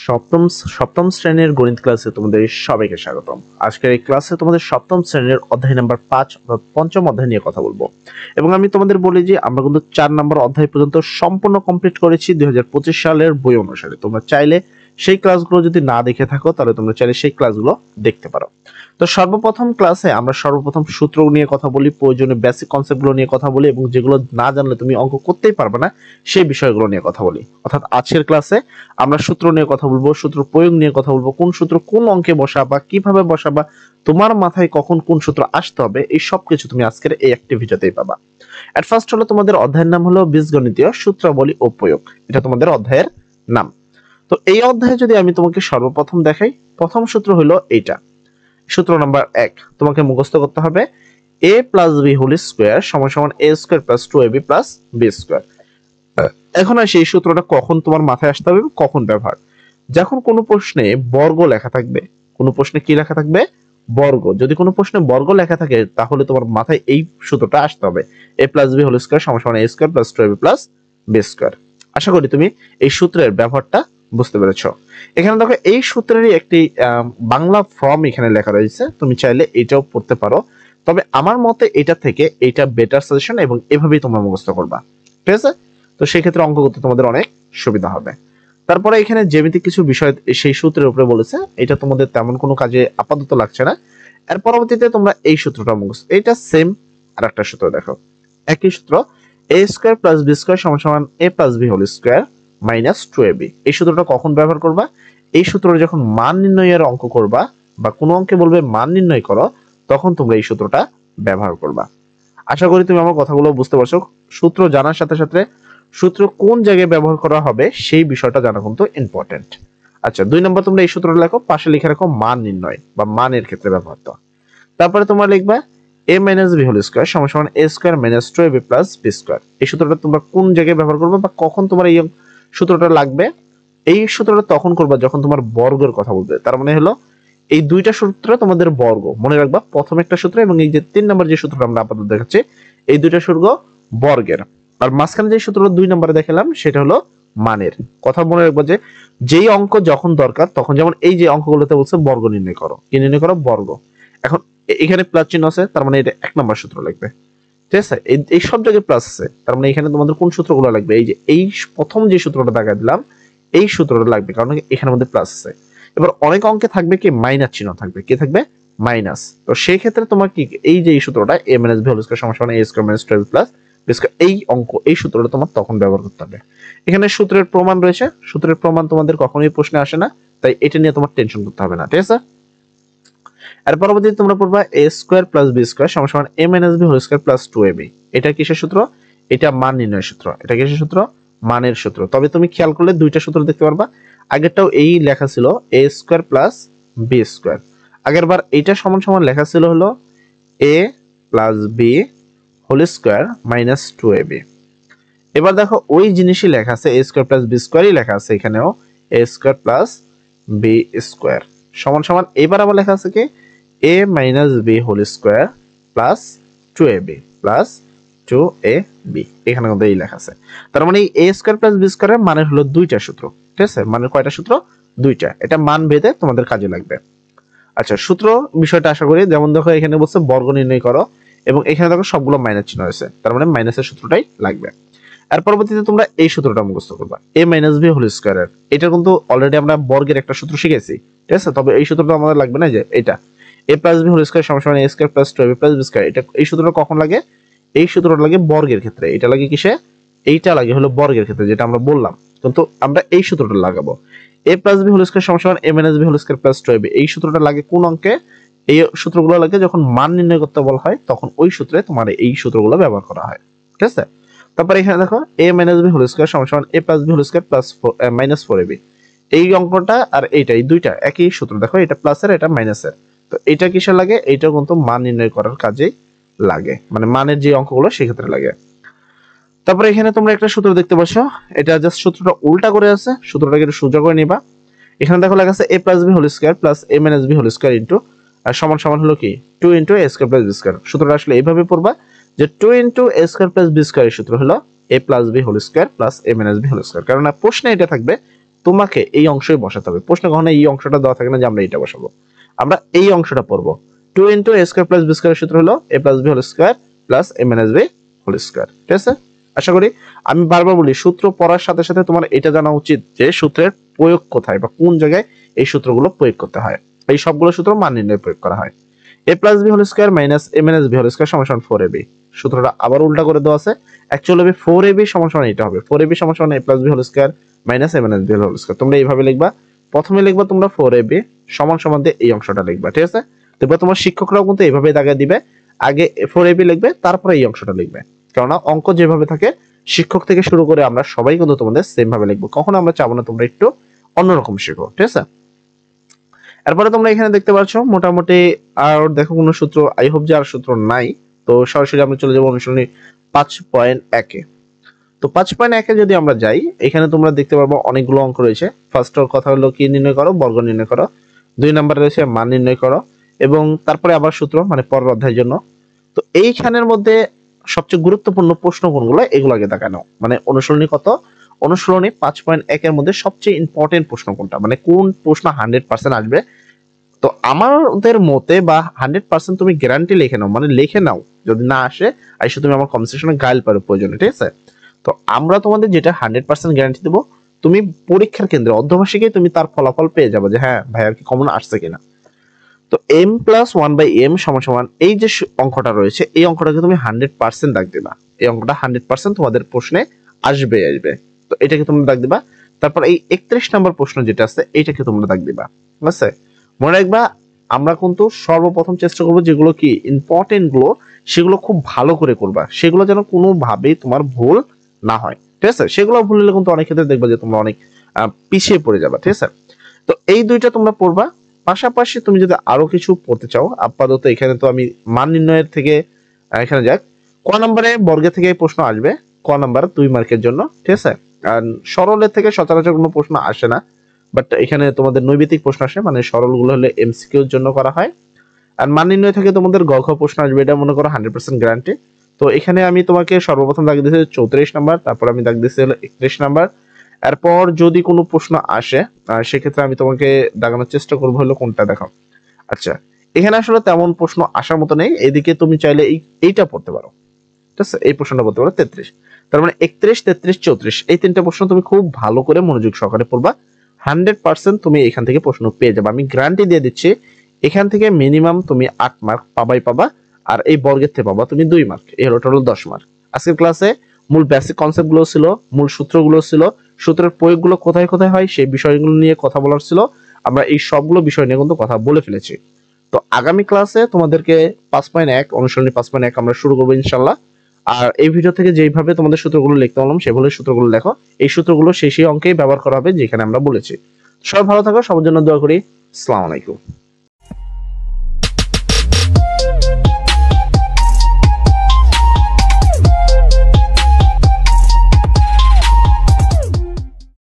সপ্তম সপ্তম শ্রেণীর গণিত ক্লাসে তোমাদের সবাইকে স্বাগতম। আজকের এই ক্লাসে তোমাদের সপ্তম শ্রেণীর অধ্যায় নাম্বার 5 বা পঞ্চম অধ্যায় নিয়ে কথা বলবো। এবং আমি তোমাদের বলি যে আমরা কিন্তু 4 নম্বর অধ্যায় পর্যন্ত সম্পূর্ণ কমপ্লিট করেছি 2025 সালের বই অনুসারে। তোমরা চাইলে সেই ক্লাসগুলো যদি না দেখে থাকো তাহলে তোমরা চাইলে সেই ক্লাসগুলো দেখতে পারো। তো সর্বপ্রথম ক্লাসে আমরা সর্বপ্রথম সূত্র নিয়ে কথা বলি, প্রয়োজনীয় বেসিক কনসেপ্টগুলো নিয়ে কথা বলি এবং যেগুলো না জানলে তুমি অঙ্ক করতেই পারবে না সেই বিষয়গুলো নিয়ে কথা বলি। অর্থাৎ আজকের ক্লাসে আমরা সূত্র নিয়ে কথা বলবো, সূত্র প্রয়োগ নিয়ে কথা বলবো, কোন সূত্র কোন অঙ্কে বসাবা, কিভাবে বসাবা, তোমার মাথায় কখন কোন সূত্র আসতে হবে, এই সব কিছু তুমি আজকের এই একটি ভিডিওতেই পাবা। এট ফার্স্ট হলো তোমাদের অধ্যায়ের নাম হলো বীজগণিতীয় সূত্রাবলী ও প্রয়োগ। এটা তোমাদের অধ্যায়ের নাম। তো এই অধ্যায়ে যদি আমি তোমাকে সর্বপ্রথম দেখাই, প্রথম সূত্র হলো এইটা। সূত্র নাম্বার 1 তোমাকে মুখস্থ করতে হবে a plus b whole square সমান সমান a square plus 2ab plus b square. এখন আসি এই সূত্রটা কখন তোমার মাথায় আসতে হবে, কখন ব্যবহার। যখন কোনো প্রশ্নে বর্গ লেখা থাকবে, কোনো প্রশ্নে কি লেখা থাকবে, বর্গ। যদি কোনো প্রশ্নে বর্গ লেখা থাকে তাহলে তোমার মাথায় এই সূত্রটা আসতে হবে, a plus b whole square সমান সমান a square plus 2ab plus b square. আশা করি তুমি এই সূত্রের ব্যবহারটা বুঝতে পেরেছো। এখানে দেখো এই সূত্রেরই একটি বাংলা ফর্ম এখানে লেখা রয়েছে, তুমি চাইলে এটাও পড়তে পারো, তবে আমার মতে এটা থেকে এটা বেটার সাজেশন এবং এভাবেই তোমরা মুখস্থ করবা, ঠিক আছে? তো সেই ক্ষেত্রে অঙ্ক করতে তোমাদের অনেক সুবিধা হবে। তারপরে এখানে জ্যামিতিক কিছু বিষয় সেই সূত্রের উপরে বলেছে, এটা তোমাদের তেমন কোনো কাজে আপাতত লাগছে না। এর পরবর্তীতে তোমরা এই সূত্রটা মুখস্থ, এটা সেম আরেকটা সূত্র দেখো, একই সূত্র a square plus b square সমান সমান a plus b whole square minus 2ab। এই সূত্রটা কখন ব্যবহার করবা? এই সূত্রটা যখন মান নির্ণয়ের অঙ্ক করবা বা কোনো অঙ্কে বলবে মান নির্ণয় করো, তখন তোমরা এই সূত্রটা ব্যবহার করবা। আশা করি তুমি আমার কথাগুলো বুঝতে পারছো। সূত্র জানার সাথে সাথে সূত্র কোন জায়গায় ব্যবহার করা হবে সেই বিষয়টা জানা কিন্তু ইম্পর্টেন্ট। আচ্ছা, 2 নম্বর তোমরা এই সূত্রটা লেখো, পাশে লিখে রাখো মান নির্ণয় বা মানের ক্ষেত্রে ব্যবহৃত। তারপরে তোমরা লিখবা a minus b whole square সমান সমান a square minus 2ab plus b square. এই সূত্রটা তোমরা কোন জায়গায় ব্যবহার করবে বা কখন তোমার এই সূত্রটা লাগবে? এই সূত্রটা তখন করবা যখন তোমার বর্গের কথা বলবে। তার মানে হলো এই দুইটা সূত্র তোমাদের বর্গ মনে রাখবা, প্রথম একটা সূত্র এবং এই যে 3 নম্বর যে সূত্রটা আমরা আপাতত দেখাচ্ছি, এই দুইটা সূত্র বর্গের। আর মাঝখানে যে সূত্র 2 নম্বরে দেখালাম সেটা হলো মানের। কথা মনে রাখবা যে যেই অঙ্ক যখন দরকার তখন, যেমন এই যে অঙ্কগুলোতে বলছে বর্গ নির্ণয় করো, কি নির্ণয় করো? বর্গ। এখন এখানে প্লাস চিহ্ন আছে, তার মানে এটা 1 নম্বর সূত্র লাগবে, ঠিক আছে? এই সব জায়গায় প্লাস আছে, তার মানে এখানে তোমাদের কোন সূত্রগুলো লাগবে? এই যে এই প্রথম যে সূত্রটা দেখা দিলাম এই সূত্রটা লাগবে, কারণ এখানে মধ্যে প্লাস আছে। এবার অনেক অঙ্কে থাকবে কি মাইনাস চিহ্ন থাকবে, কি থাকবে? মাইনাস। তো সেই ক্ষেত্রে তোমার কি এই যে এই সূত্রটা a minus b whole square সমান সমান a square minus 2ab plus b square, এই অঙ্ক এই সূত্রটা তোমার তখন ব্যবহার করতে হবে। এখানে সূত্রের প্রমাণ রয়েছে, সূত্রের প্রমাণ তোমাদের কখনোই প্রশ্নে আসে না, তাই এটা নিয়ে তোমার টেনশন করতে হবে না, ঠিক আছে? এর পরবর্তীতে তোমরা পড়বা a square plus b square সমান সমান a minus b whole square plus 2ab। এটা কিসের সূত্র? এটা মান নির্ণয়ের সূত্র। এটা কিসের সূত্র? মানের সূত্র। তবে তুমি খেয়াল করলে দুইটা সূত্র দেখতে পারবা, আগেরটাও এই লেখা ছিল a square plus b square, আগেরবার এইটা সমান সমান লেখা ছিল হলো a plus b whole square minus 2ab। এবার দেখো ওই জিনিসই লেখা আছে, a স্কয়ার প্লাস b স্কয়ারই লেখা আছে এখানেও, a square plus b square সমান সমান, এবার আবার লেখা আছে কি a minus b whole square plus 2ab plus 2ab। এখানে কিন্তু এই লেখা আছে, তার মানে এই a স্কয়ার প্লাস b স্কয়ারের মানের হলো দুইটা সূত্র, ঠিক আছে? মানের কয়টা সূত্র? দুইটা। এটা মান ভেদে তোমাদের কাজে লাগবে। আচ্ছা, সূত্র বিষয়টা আশা করি, যেমন দেখো এখানে বলছে বর্গ নির্ণয় করো এবং এখানে দেখো সবগুলো মাইনাস চিহ্ন আছে, তার মানে মাইনাসের সূত্রটাই লাগবে। এর পরবর্তীতে তোমরা এই সূত্রটা মুখস্থ করবা, a মাইনাস b হোল স্কয়ারের। এটা কিন্তু অলরেডি আমরা বর্গের একটা সূত্র শিখেছি, ঠিক আছে? তবে এই সূত্রটা আমাদের লাগবে না, যে এটা a plus b whole square সমান সমান a square plus 2ab plus b square. এটা এই সূত্রটা কখন লাগে? এই সূত্রটা লাগে বর্গের ক্ষেত্রে। এটা লাগে কিসে? এইটা লাগে হলো বর্গের ক্ষেত্রে, যেটা আমরা বললাম, কিন্তু আমরা এই সূত্রটা লাগাবো a plus b whole square সমান সমান a minus b whole square plus 2ab। এই সূত্রটা লাগে কোন অঙ্কে? এই সূত্রগুলো লাগে যখন মান নির্ণয় করতে বলা হয়, তখন ওই সূত্রে তোমার এই সূত্রগুলো ব্যবহার করা হয়, ঠিক আছে? তারপরে এখানে দেখো a minus b whole square সমান সমান a plus b whole square plus minus 4ab। এই অঙ্কটা আর এইটা, এই দুইটা একই সূত্র। দেখো এটা প্লাসের, এটা মাইনাসের। তো এটা কিসে লাগে? এইটা কিন্তু মান নির্ণয় করার কাজে লাগে, মানে মানের যে অঙ্কগুলো সেই ক্ষেত্রে লাগে। তারপরে এখানে তোমরা একটা সূত্র দেখতে পাচ্ছ, এটা জাস্ট সূত্রটা উল্টা করে আছে, সূত্রটাকে একটু সোজা করে নিবা। এখানে দেখো লেখা আছে a plus b whole square plus a minus b whole square into সমান সমান হলো কি 2 into a square plus b square. সূত্রটা আসলে এইভাবে পড়বা যে 2 into a square plus b square এর সূত্র হলো a plus b whole square plus a minus b whole square. কারণ প্রশ্নে এটা থাকবে তোমাকে এই অংশই বসাতে হবে। প্রশ্ন কখনো এই অংশটা দেওয়া থাকে না যে আমরা এটা বসাবো, আমরা এই অংশটা পড়বো। 2 into a square plus b স্কোয়ারের সূত্র হলো a plus b whole square plus a minus b whole square. ঠিক আছে, আশা করি আমি বারবার বলি সূত্র পড়ার সাথে সাথে তোমার এটা জানা উচিত যে সূত্রের প্রয়োগ কোথায় বা কোন জায়গায় এই সূত্রগুলো প্রয়োগ করতে হয়। এই সবগুলো সূত্র মান নির্ণয়ে প্রয়োগ করা হয়। A plus b whole square minus a minus b whole square সমান 4ab। সূত্রটা আবার উল্টা করে দেওয়া আছে, অ্যাকচুয়ালি হবে 4ab সমান সমান এটা হবে 4ab সমান সমান a plus b whole square minus a minus b whole square. তোমরা এইভাবে লিখবা, প্রথমে লিখবা তোমরা 4ab সমান সমান দিয়ে এই অংশটা লিখবা। ঠিক আছে, দেখবে তোমার শিক্ষকরাও কিন্তু এইভাবে দাগিয়ে দিবে, আগে 4ab লিখবে তারপরে এই অংশটা লিখবে, কেননা অঙ্ক যেভাবে থাকে শিক্ষক থেকে শুরু করে আমরা সবাই কিন্তু তোমাদের সেম ভাবে লিখবো, কখনো আমরা চাবো না তোমরা একটু অন্যরকম শিখো। ঠিক আছে, এরপরে তোমরা এখানে দেখতে পাচ্ছ মোটামুটি আর দেখো কোনো সূত্র, আই হোপ যে আর সূত্র নাই। তো সরাসরি আমরা চলে যাবো অনুশীলনী 5.1 এ। তো 5.1 এ যদি আমরা যাই, এখানে তোমরা দেখতে পারবো অনেকগুলো অঙ্ক রয়েছে। ফার্স্ট কথা হলো কি নির্ণয় করো, বর্গ নির্ণয় করো। 2 নম্বরে রয়েছে মান নির্ণয় করো, এবং তারপরে আবার সূত্র মানে পরের অধ্যায়ের জন্য। তো এইখানের মধ্যে সবচেয়ে গুরুত্বপূর্ণ প্রশ্ন কোনগুলো এগুলো আগে দেখানো, মানে অনুশীলনী কত, অনুশীলনী 5.1 এর মধ্যে সবচেয়ে ইম্পর্টেন্ট প্রশ্ন কোনটা, মানে কোন প্রশ্ন 100% আসবে। তো আমাদের মতে বা 100% তুমি গ্যারান্টি লিখে নাও, মানে লিখে নাও, যদি না আসে আইসো তুমি আমার কমেন্ট সেকশনে গাইল পারো প্রয়োজনে। ঠিক আছে, তো আমরা তোমাদের যেটা 100% গ্যারান্টি দেবো, তুমি পরীক্ষার কেন্দ্রে অর্ধবার্ষিকী তুমি তার ফলাফল পেয়ে যাবে যে হ্যাঁ ভাই আর কি কমন আসছে কিনা। তো m প্লাস 1/m সমান সমান এই যে অঙ্কটা রয়েছে, এই অঙ্কটাকে তুমি 100% দাগ দিবা। এই অঙ্কটা 100% তোমাদের প্রশ্নে আসবে। তো এটাকে তোমরা দাগ দিবা। তারপর এই 31 নম্বর প্রশ্ন যেটা আছে এইটাকে তোমরা দাগ দিবা। ঠিক আছে, মনে রাখবা আমরা কিন্তু সর্বপ্রথম চেষ্টা করবো যেগুলো কি ইম্পর্টেন্ট গুলো সেগুলো খুব ভালো করে করবা, সেগুলো যেন কোনোভাবেই তোমার ভুল না হয়। ঠিক আছে, সেগুলো ভুল হলে কিন্তু অনেক ক্ষেত্রে দেখবা যে তোমরা অনেক পিছিয়ে পড়ে যাবা। ঠিক আছে, তো এই দুইটা তোমরা পড়বা, পাশাপাশি তুমি যদি আরো কিছু পড়তে চাও আপাতত এখানে তো আমি মান নির্ণয়ের থেকে এখানে যাক। ক নম্বরে বর্গের থেকে প্রশ্ন আসবে, ক নাম্বার 2 মার্কের জন্য। ঠিক আছে, আর সরলের থেকে সচরাচর কোনো প্রশ্ন আসে না, বাট এখানে তোমাদের নৈবেতিক প্রশ্ন আসে, মানে সরল গুলো হলে এমসিকিউ এর জন্য করা হয়। আর মান নির্ণয় থেকে তোমাদের গ খ প্রশ্ন আসবে, এটা মনে করো 100% গ্যারান্টি। তো এখানে আমি তোমাকে সর্বপ্রথম দাগ দিয়েছি 34 নাম্বার, তারপর আমি দাগ দিয়েছি হলো 31 নাম্বার। এরপর যদি কোনো প্রশ্ন আসে সেক্ষেত্রে আমি তোমাকে দাগানোর চেষ্টা করবো হলো কোনটা দেখো। আচ্ছা, এখানে আসলে তেমন প্রশ্ন আসার মতো নেই, এদিকে তুমি চাইলে এইটা পড়তে পারো। ঠিক আছে, এই প্রশ্নটা পড়তে পারো 33, তার মানে 31, 33, 34 এই তিনটা প্রশ্ন তুমি খুব ভালো করে মনোযোগ সহকারে পড়বা। 100% তুমি এখান থেকে প্রশ্ন পেয়ে যাবে, আমি গ্যারান্টি দিয়ে দিচ্ছি। এখান থেকে মিনিমাম তুমি 8 মার্ক পাবা, আর এই বর্গের থেকে পাবা তুমি 2 মার্ক, এই হলো টোটাল 10 মার্ক। আজকের ক্লাসে মূল বেসিক কনসেপ্ট গুলো ছিল, মূল সূত্রগুলো ছিল, সূত্রের প্রয়োগগুলো কোথায় কোথায় হয় সেই বিষয়গুলো নিয়ে কথা বলার ছিল। আমরা এই সবগুলো বিষয় নিয়ে কিন্তু কথা বলে ফেলেছি। তো আগামী ক্লাসে তোমাদেরকে 5.1 অনুশীলনী 5.1 আমরা শুরু করবো ইনশাল্লাহ। আর এই ভিডিও থেকে যেইভাবে তোমাদের সূত্রগুলো লিখতে বললাম সেভাবে সূত্রগুলো লেখো, এই সূত্রগুলো সেই অঙ্কেই ব্যবহার করা হবে যেখানে আমরা বলেছি। সবাই ভালো থাকো, সবার জন্য দোয়া করি। আসসালামু আলাইকুম।